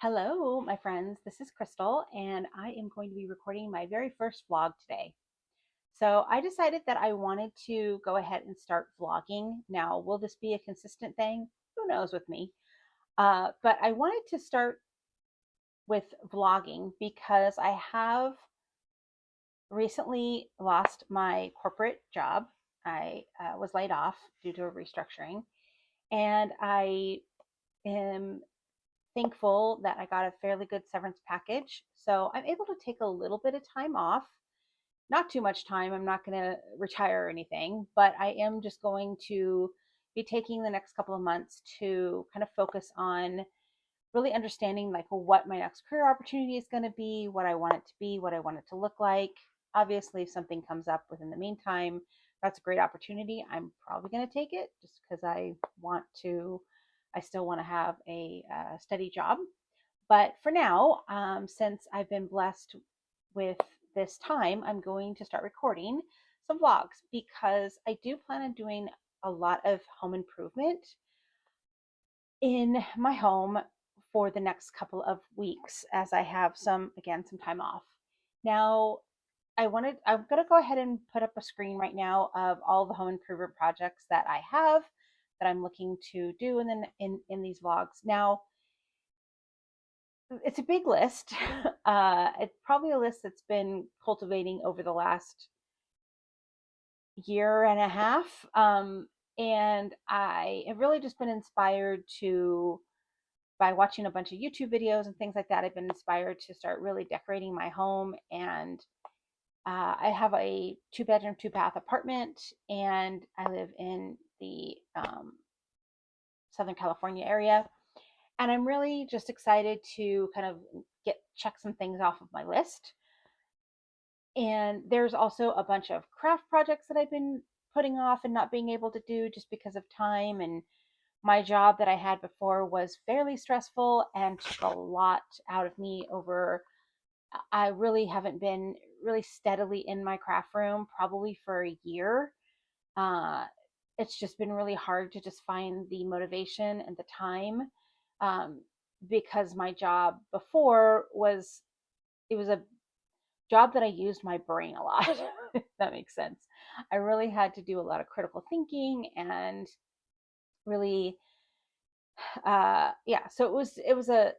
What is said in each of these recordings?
Hello, my friends. This is Crystal, and I am going to be recording my very first vlog today. So, I decided that I wanted to go ahead and start vlogging. Now, will this be a consistent thing? Who knows with me? But I wanted to start with vlogging because I have recently lost my corporate job. I was laid off due to a restructuring, and I am thankful that I got a fairly good severance package. So I'm able to take a little bit of time off. Not too much time. I'm not going to retire or anything, but I am just going to be taking the next couple of months to kind of focus on really understanding like what my next career opportunity is going to be, what I want it to be, what I want it to look like. Obviously, if something comes up within the meantime, that's a great opportunity. I'm probably going to take it just because I still want to have a steady job. But for now, since I've been blessed with this time, I'm going to start recording some vlogs because I do plan on doing a lot of home improvement in my home for the next couple of weeks as I have some time off. Now, I'm going to go ahead and put up a screen right now of all the home improvement projects that I have that I'm looking to do in these vlogs. Now, it's a big list. It's probably a list that's been cultivating over the last year and a half. And I have really just been inspired to by watching a bunch of YouTube videos and things like that. I've been inspired to start really decorating my home. And I have a 2 bedroom, 2 bath apartment, and I live in the Southern California area. And I'm really just excited to kind of check some things off of my list. And there's also a bunch of craft projects that I've been putting off and not being able to do just because of time. And my job that I had before was fairly stressful and took a lot out of me over. I really haven't been really steadily in my craft room probably for a year. Uh, it's just been really hard to just find the motivation and the time, um, because my job before it was a job that I used my brain a lot. If that makes sense. I really had to do a lot of critical thinking and really, yeah. So it was a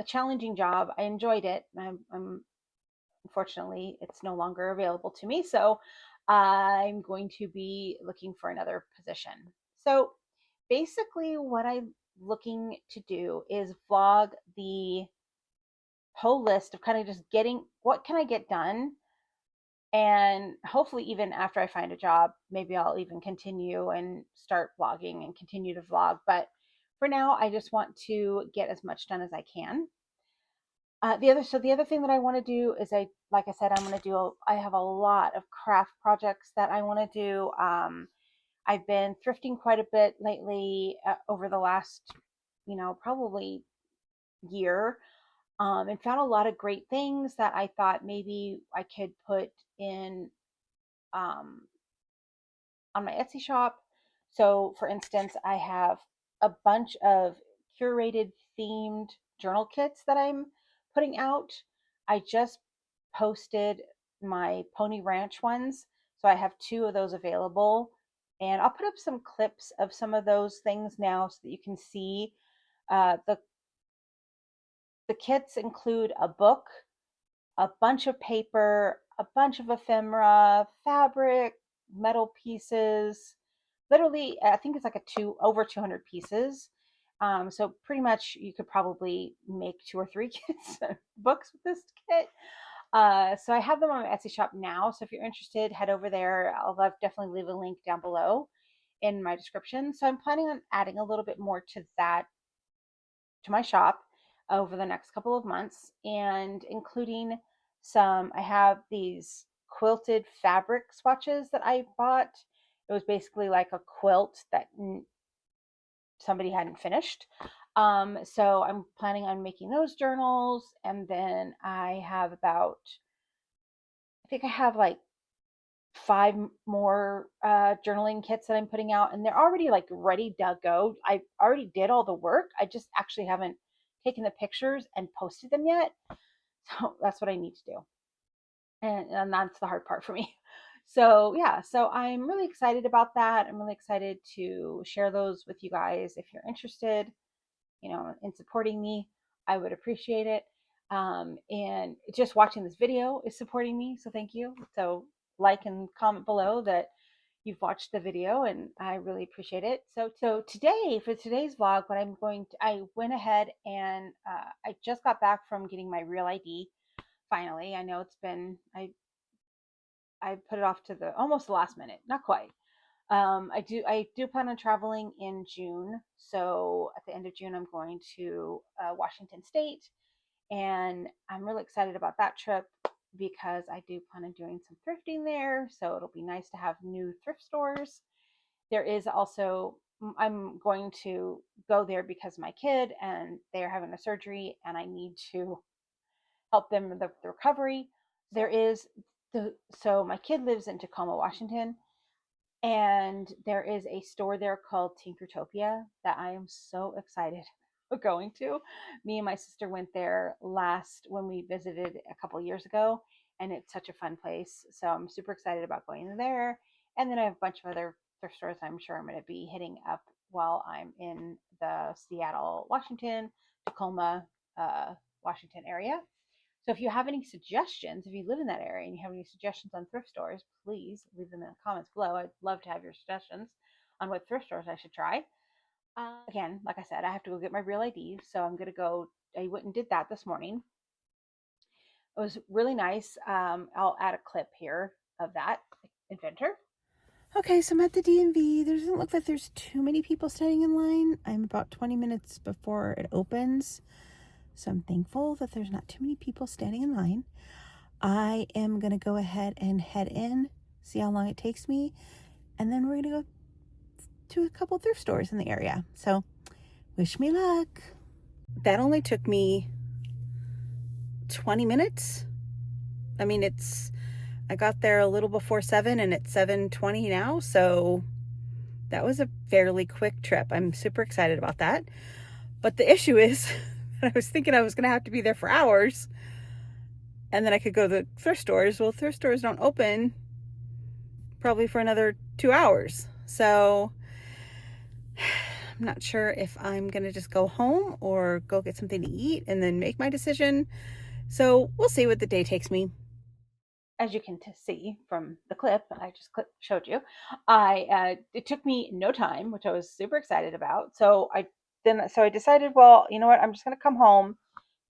challenging job. I enjoyed it. I'm unfortunately it's no longer available to me. So I'm going to be looking for another position. So basically, what I'm looking to do is vlog the whole list of kind of just getting what can I get done, and hopefully even after I find a job, maybe I'll even continue and start vlogging and continue to vlog. But for now, I just want to get as much done as I can. The other thing that I want to do is like I said, I have a lot of craft projects that I want to do. I've been thrifting quite a bit lately, over the last, probably year, and found a lot of great things that I thought maybe I could put in, um, on my Etsy shop. So, for instance, I have a bunch of curated themed journal kits that I'm putting out. I just posted my Pony Ranch ones, so I have two of those available. And I'll put up some clips of some of those things now so that you can see. The kits include a book, a bunch of paper, a bunch of ephemera, fabric, metal pieces. Literally, I think it's like over 200 pieces. So pretty much you could probably make 2 or 3 kits books with this kit. So I have them on my Etsy shop now. So if you're interested, head over there. Definitely leave a link down below in my description. So I'm planning on adding a little bit more to my shop over the next couple of months, and including I have these quilted fabric swatches that I bought. It was basically like a quilt that somebody hadn't finished. So I'm planning on making those journals, and then I think I have like 5 more journaling kits that I'm putting out, and they're already like ready to go. I already did all the work. I just actually haven't taken the pictures and posted them yet. So that's what I need to do. And that's the hard part for me. So yeah, so I'm really excited about that. I'm really excited to share those with you guys. If you're interested, in supporting me, I would appreciate it. And just watching this video is supporting me, so thank you. So like and comment below that you've watched the video, and I really appreciate it. So today, for today's vlog, I went ahead and I just got back from getting my Real ID. Finally, I know it's been I put it off to the almost the last minute, not quite. I do plan on traveling in June. So at the end of June, I'm going to Washington State, and I'm really excited about that trip because I do plan on doing some thrifting there. So it'll be nice to have new thrift stores. There is also I'm going to go there because my kid and they are having a surgery, and I need to help them with the recovery. There is so my kid lives in Tacoma, Washington, and there is a store there called Tinkertopia that I am so excited going to. Me and my sister went there last when we visited a couple years ago, and it's such a fun place. So I'm super excited about going there. And then I have a bunch of other thrift stores I'm sure I'm going to be hitting up while I'm in the Seattle, Washington, Tacoma, Washington area. So if you have any suggestions, if you live in that area and you have any suggestions on thrift stores, please leave them in the comments below. I'd love to have your suggestions on what thrift stores I should try. Again, like I said, I have to go get my Real ID, so I'm going to go. I went and did that this morning. It was really nice. I'll add a clip here of that adventure. Okay, so I'm at the DMV. There doesn't look like there's too many people standing in line. I'm about 20 minutes before it opens. So I'm thankful that there's not too many people standing in line. I am going to go ahead and head in, see how long it takes me, and then we're going to go to a couple thrift stores in the area. So wish me luck. That only took me 20 minutes. I mean, I got there a little before 7 and it's 7:20 now. So that was a fairly quick trip. I'm super excited about that. But the issue is I was thinking I was going to have to be there for hours, and then I could go to the thrift stores. Well, thrift stores don't open probably for another 2 hours. So I'm not sure if I'm going to just go home or go get something to eat and then make my decision. So we'll see what the day takes me. As you can see from the clip I just showed you, it took me no time, which I was super excited about. So I decided, well, you know what, I'm just going to come home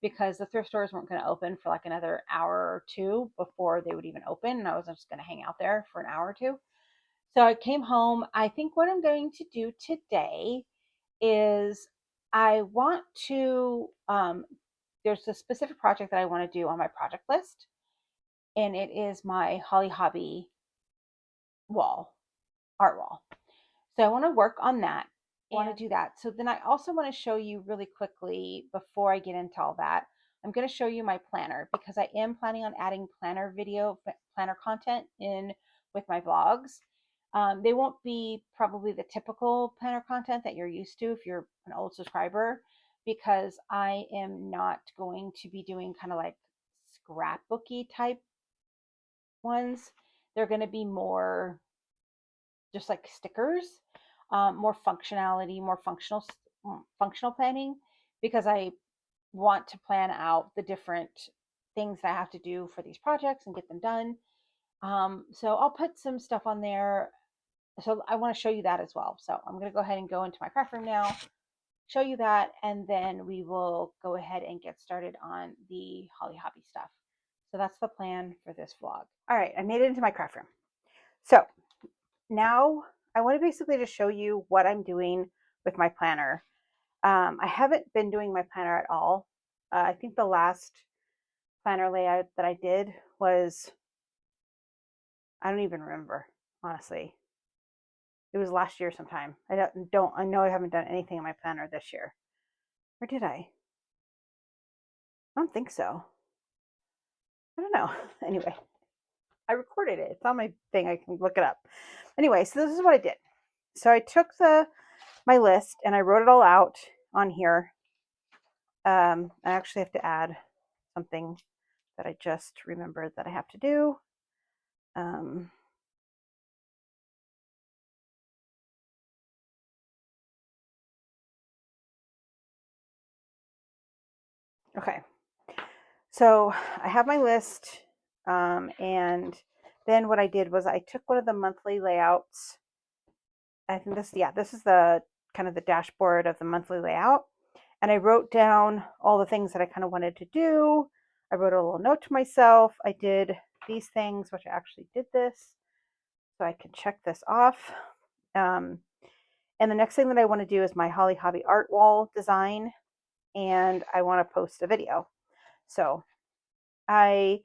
because the thrift stores weren't going to open for like another hour or two before they would even open, and I was just going to hang out there for an hour or two. So I came home. I think what I'm going to do today is I want to there's a specific project that I want to do on my project list, and it is my Holly Hobby art wall. So I want to work on that. I want to do that. So then I also want to show you really quickly before I get into all that. I'm going to show you my planner because I am planning on adding planner content in with my vlogs. They won't be probably the typical planner content that you're used to if you're an old subscriber, because I am not going to be doing kind of like scrapbooky type ones. They're going to be more just like stickers, more functionality, more functional planning, because I want to plan out the different things that I have to do for these projects and get them done. So I'll put some stuff on there. So I want to show you that as well. So I'm going to go ahead and go into my craft room now, show you that, and then we will go ahead and get started on the Holly Hobby stuff. So that's the plan for this vlog. All right, I made it into my craft room. So now I want to basically just show you what I'm doing with my planner. I haven't been doing my planner at all. I think the last planner layout that I did was, I don't even remember, honestly. It was last year sometime. I know I haven't done anything in my planner this year. Or did I? I don't think so. I don't know. Anyway, I recorded it. It's on my thing. I can look it up. Anyway, so this is what I did. So I took my list and I wrote it all out on here. I actually have to add something that I just remembered that I have to do. Okay, so I have my list, and then what I did was I took one of the monthly layouts. I think this is the kind of the dashboard of the monthly layout, and I wrote down all the things that I kind of wanted to do. I wrote a little note to myself. I did these things, which I actually did this, so I can check this off. Um, and the next thing that I want to do is my Holly Hobby art wall design, and I want to post a video. So I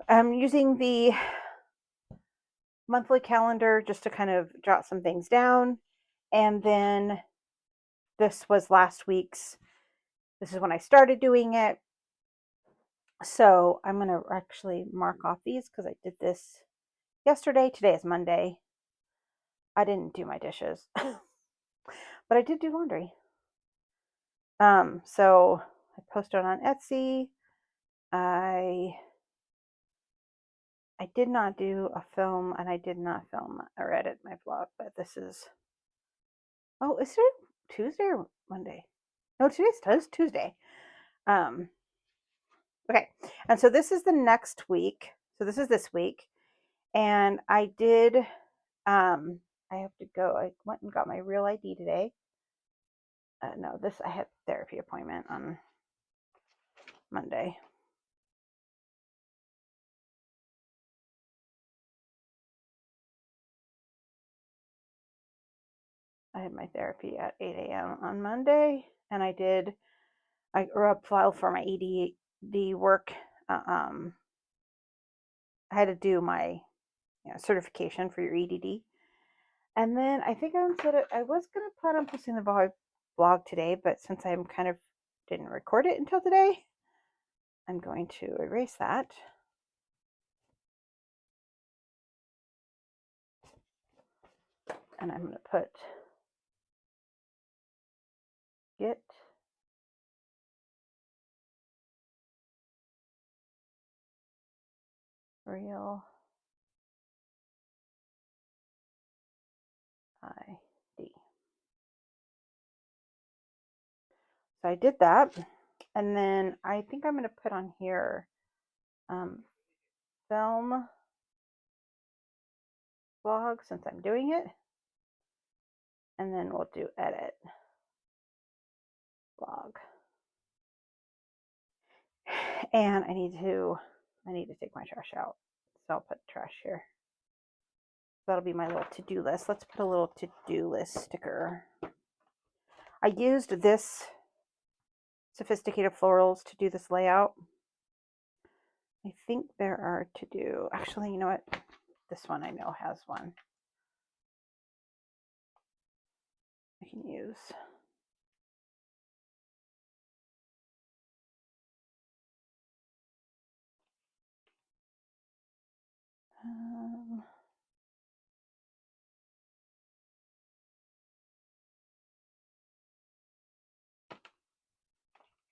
am using the monthly calendar just to kind of jot some things down. And then this was last week's, this is when I started doing it. So I'm going to actually mark off these because I did this yesterday. Today is Monday. I didn't do my dishes, but I did do laundry. So I posted on Etsy. I did not do a film, and I did not film or edit my vlog, but this is, oh, is it Tuesday or Monday? No, today's Tuesday. Okay, and so this is the next week. So this is this week, and I did. I have to go. I went and got my real ID today. No, this I had a therapy appointment on Monday. I had my therapy at 8 a.m. on Monday, and I filed for my EDD work. I had to do my certification for your EDD. And then I think I was going to plan on posting the vlog today, but since I didn't record it until today, I'm going to erase that. And I'm going to put get real ID. So I did that. And then I think I'm going to put on here film vlog since I'm doing it. And then we'll do edit vlog. And I need to take my trash out. So I'll put trash here. That'll be my little to-do list. Let's put a little to-do list sticker. I used this Sophisticated Florals to do this layout. I think there are to do, actually, you know what? This one I know has one I can use.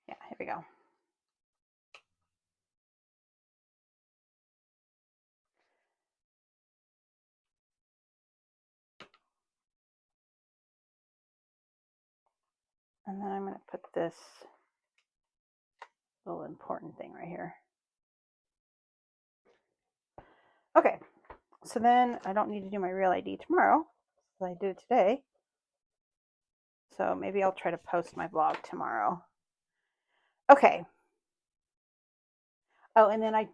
Yeah, here we go. And then I'm going to put this little important thing right here. Okay, so then I don't need to do my real ID tomorrow, so I did it today. So maybe I'll try to post my vlog tomorrow. Okay. Oh, and then I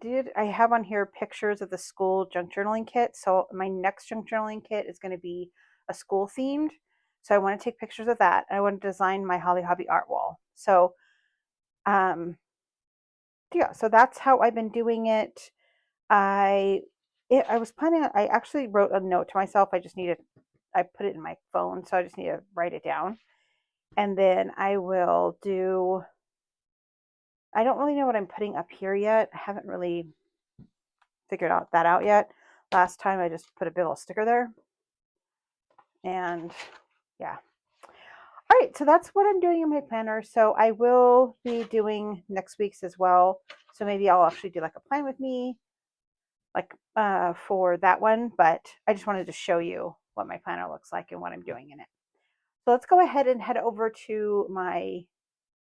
have on here pictures of the school junk journaling kit. So my next junk journaling kit is going to be a school themed. So I want to take pictures of that. I want to design my Holly Hobby art wall. So, yeah, so that's how I've been doing it. I was planning I actually wrote a note to myself. I put it in my phone, so I just need to write it down. And then I don't really know what I'm putting up here yet. I haven't really figured that out yet. Last time I just put a big old sticker there. And yeah. All right, so that's what I'm doing in my planner. So I will be doing next week's as well. So maybe I'll actually do like a plan with me, like for that one. But I just wanted to show you what my planner looks like and what I'm doing in it. So let's go ahead and head over to my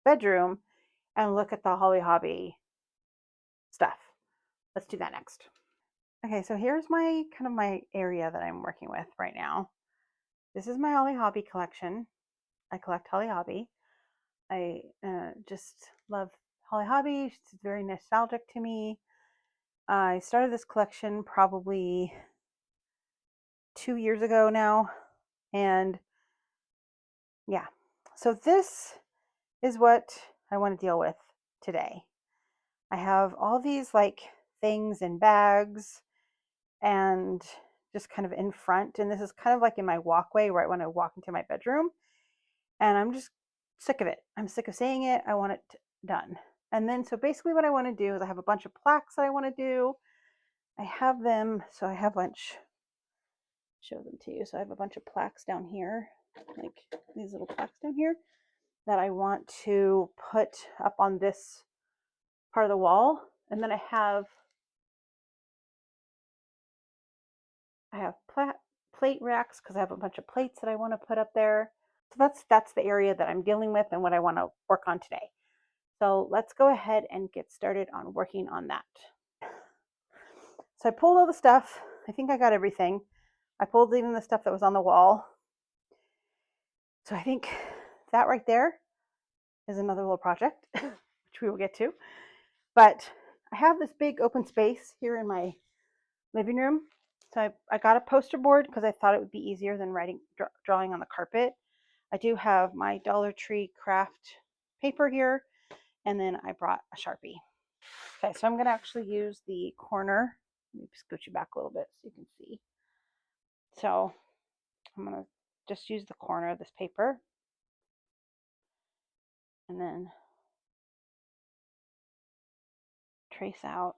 bedroom and look at the Holly Hobby stuff. Let's do that next. Okay, so here's my kind of my area that I'm working with right now. This is my Holly Hobby collection. I collect Holly Hobby. I just love Holly Hobby. It's very nostalgic to me. I started this collection probably 2 years ago now. And yeah, so this is what I want to deal with today. I have all these like things in bags and just kind of in front. And this is kind of like in my walkway right when I walk into my bedroom. And I'm just sick of it. I'm sick of saying it. I want it done. And then, so basically, what I want to do is I have a bunch of plaques that I want to do. I have them, so I have a bunch, show them to you. So I have a bunch of plaques down here, like these little plaques down here that I want to put up on this part of the wall. And then I have plate racks because I have a bunch of plates that I want to put up there. So that's the area that I'm dealing with and what I want to work on today. So let's go ahead and get started on working on that. So I pulled all the stuff. I think I got everything. I pulled even the stuff that was on the wall. So I think that right there is another little project, which we will get to. But I have this big open space here in my living room. So I got a poster board because I thought it would be easier than drawing on the carpet. I do have my Dollar Tree craft paper here, and then I brought a Sharpie. Okay, so I'm going to actually use the corner. Let me scooch you back a little bit so you can see. So I'm going to just use the corner of this paper and then trace out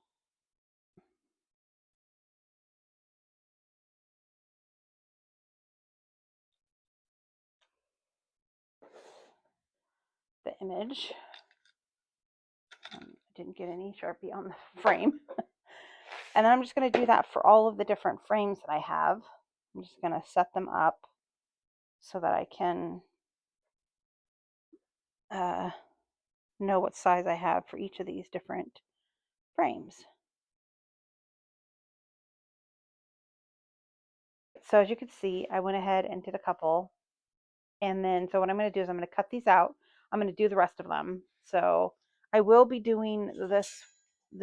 the image. I didn't get any Sharpie on the frame. And then I'm just going to do that for all of the different frames that I have. I'm just going to set them up so that I can know what size I have for each of these different frames. So as you can see, I went ahead and did a couple. And then, so what I'm going to do is I'm going to cut these out. I'm going to do the rest of them. So I will be doing this.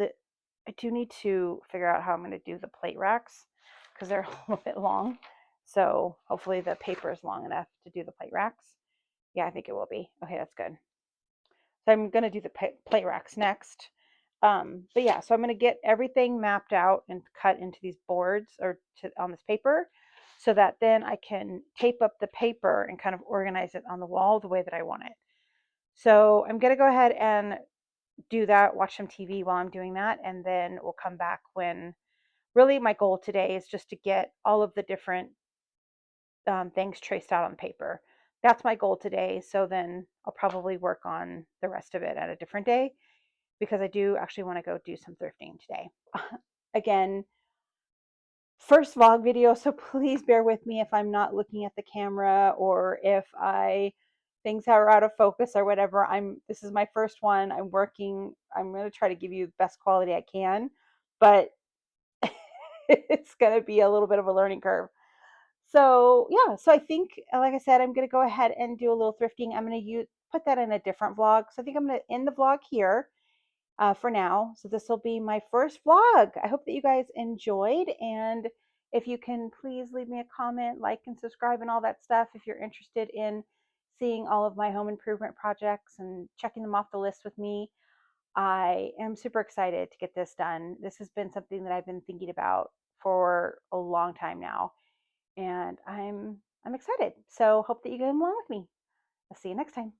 I do need to figure out how I'm going to do the plate racks because they're a little bit long. So hopefully the paper is long enough to do the plate racks. Yeah, I think it will be. Okay, that's good. So I'm going to do the plate racks next. But yeah, so I'm going to get everything mapped out and cut into these boards or on this paper so that then I can tape up the paper and kind of organize it on the wall the way that I want it. So I'm going to go ahead and do that, watch some TV while I'm doing that, and then we'll come back when really my goal today is just to get all of the different things traced out on paper. That's my goal today. So then I'll probably work on the rest of it at a different day because I do actually want to go do some thrifting today. Again, first vlog video, so please bear with me if I'm not looking at the camera or if things are out of focus or whatever. This is my first one. I'm going to try to give you the best quality I can, but it's going to be a little bit of a learning curve. So yeah, so I think, like I said, I'm going to go ahead and do a little thrifting. I'm going to put that in a different vlog. So I think I'm going to end the vlog here for now. So this will be my first vlog. I hope that you guys enjoyed. And if you can please leave me a comment, like and subscribe and all that stuff if you're interested in seeing all of my home improvement projects and checking them off the list with me. I am super excited to get this done. This has been something that I've been thinking about for a long time now. And I'm excited. So hope that you get along with me. I'll see you next time.